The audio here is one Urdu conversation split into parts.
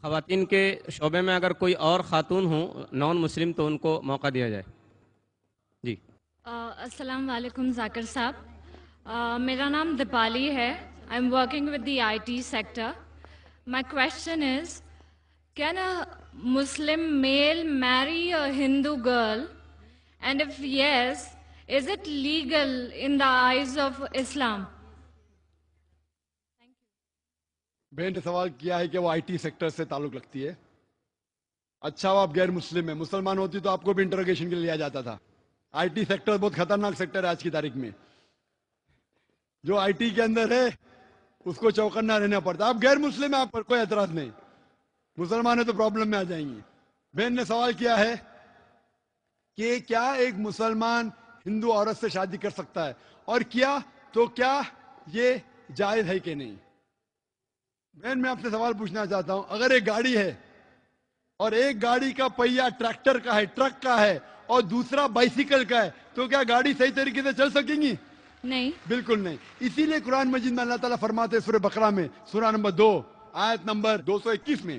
خواتین کے شعبے میں اگر کوئی اور خاتون ہوں نان مسلم تو ان کو موقع دیا جائے. جی. السلام علیکم ذاکر صاحب. میرا نام دیپالی ہے. I am working with the I T sector. My question is, can a Muslim male marry a Hindu girl, and if yes, is it legal in the eyes of Islam? بہن نے سوال کیا ہے کہ وہ آئی ٹی سیکٹر سے تعلق رکھتی ہے. اچھا وہ آپ غیر مسلم ہیں, مسلمان ہوتی تو آپ کو بھی انٹروگیشن کے لیے لیا جاتا تھا. آئی ٹی سیکٹر بہت خطرناک سیکٹر ہے آج کی تاریخ میں. جو آئی ٹی کے اندر ہے اس کو چوکنا رہنا پڑتا. آپ غیر مسلم ہیں, آپ پر کوئی اعتراض نہیں, مسلمان ہیں تو پرابلم میں آ جائیں گے. بہن نے سوال کیا ہے کہ کیا ایک مسلمان ہندو عورت سے شادی کر سکتا ہے, اور کیا تو کیا یہ جائز ہے کہ نہیں. بہن میں آپ سے سوال پوچھنا چاہتا ہوں, اگر ایک گاڑی ہے اور ایک گاڑی کا پہیا ٹریکٹر کا ہے, ٹرک کا ہے, اور دوسرا بائسیکل کا ہے, تو کیا گاڑی صحیح طریقے سے چل سکیں گی؟ نہیں, بالکل نہیں. اسی لیے قرآن مجید میں اللہ تعالیٰ فرماتے ہیں سورہ بقرہ میں سورہ نمبر 2 آیت نمبر 221 میں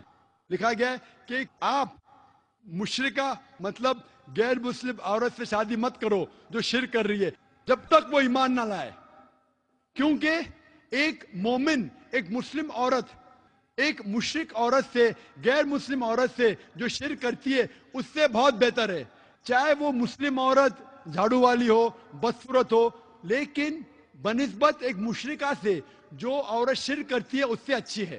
لکھا گیا ہے کہ آپ مشرکہ مطلب غیر مسلم عورت سے شادی مت کرو جو شرک کر رہی ہے جب تک وہ ایمان نہ لائے. کیونکہ ایک مومن, ایک مسلم عورت ایک مشرک عورت سے, غیر مسلم عورت سے جو شرک کرتی ہے اس سے بہت بہتر ہے. چاہے وہ مسلم عورت جھاڑو والی ہو, بدصورت ہو, لیکن بنسبت ایک مشرکہ سے جو عورت شرک کرتی ہے اس سے اچھی ہے.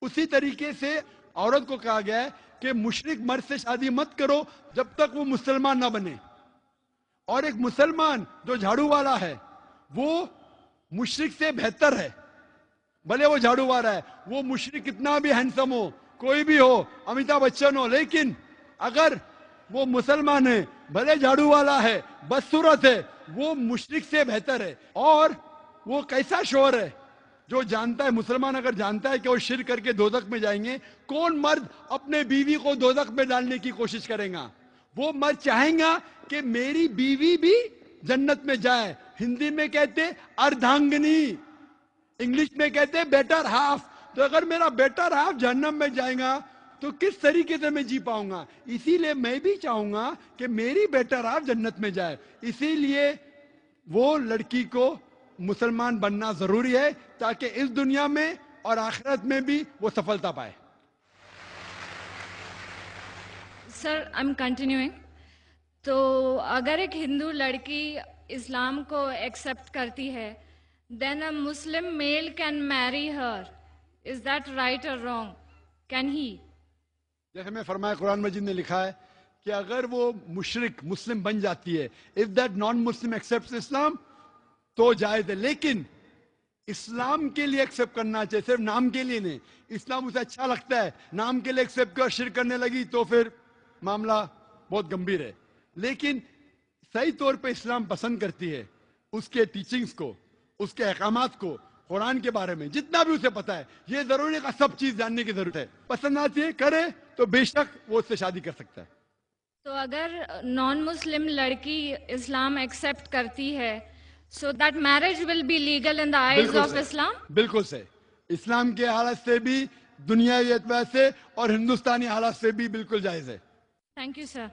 اسی طریقے سے عورت کو کہا گیا ہے کہ مشرک مرد سے شادی مت کرو جب تک وہ مسلمان نہ بنے. اور ایک مسلمان جو جھاڑو والا ہے وہ مشرک سے بہتر ہے. بھلے وہ جھاڑو والا ہے, وہ مشرک کتنا بھی ہینڈسم ہو, کوئی بھی ہو, امیتابھ بچن ہو, لیکن اگر وہ مسلمان ہے, بھلے جھاڑو والا ہے, بدصورت ہے, وہ مشرک سے بہتر ہے. اور وہ کیسا شوہر ہے جو جانتا ہے, مسلمان اگر جانتا ہے کہ وہ شرک کر کے دوزخ میں جائیں گے, کون مرد اپنے بیوی کو دوزخ میں ڈالنے کی کوشش کرے گا؟ وہ مرد چاہیں گا کہ میری بیوی بھی جنت میں جائے. ہندی میں کہتے اردھانگنی, انگلش میں کہتے ہیں بیٹر ہاف. تو اگر میرا بیٹر ہاف جہنم میں جائے گا تو کس طریقے سے میں جی پاؤں گا؟ اسی لیے میں بھی چاہوں گا کہ میری بیٹر ہاف جنت میں جائے. اسی لیے وہ لڑکی کو مسلمان بننا ضروری ہے تاکہ اس دنیا میں اور آخرت میں بھی وہ سفلتا پائے. سر آئی ایم کنٹینیوئنگ. تو اگر ایک ہندو لڑکی اسلام کو ایکسیپٹ کرتی ہے, then a Muslim male can marry her. Is that right or wrong? Can he? جیسے میں فرمایا قرآن مجید نے لکھا ہے کہ اگر وہ مشرک مسلم بن جاتی ہے, if that non-Muslim accepts Islam, تو جائز ہے. لیکن اسلام کے لیے ایکسیپٹ کرنا چاہیے, صرف نام کے لیے نہیں. اسلام اسے اچھا لگتا ہے, نام کے لیے ایکسیپٹ کر شرک کرنے لگی تو پھر معاملہ بہت گمبھیر ہے. لیکن صحیح طور پہ اسلام پسند کرتی ہے اس کے ٹیچنگز کو, اس کے احکامات کو, قرآن کے بارے میں جتنا بھی اسے پتا ہے. یہ ضروری ہے, سب چیز جاننے کی ضرورت ہے. پسند آتی ہے کرے تو بے شک وہ اس سے شادی کر سکتا ہے. تو اگر نان مسلم لڑکی اسلام ایکسیپٹ کرتی ہے, so that marriage will be legal in the eyes of Islam? بالکل صحیح. اسلام کے حالت سے بھی, دنیاوی اعتبار سے اور ہندوستانی حالات سے بھی بالکل جائز ہے. Thank you, sir.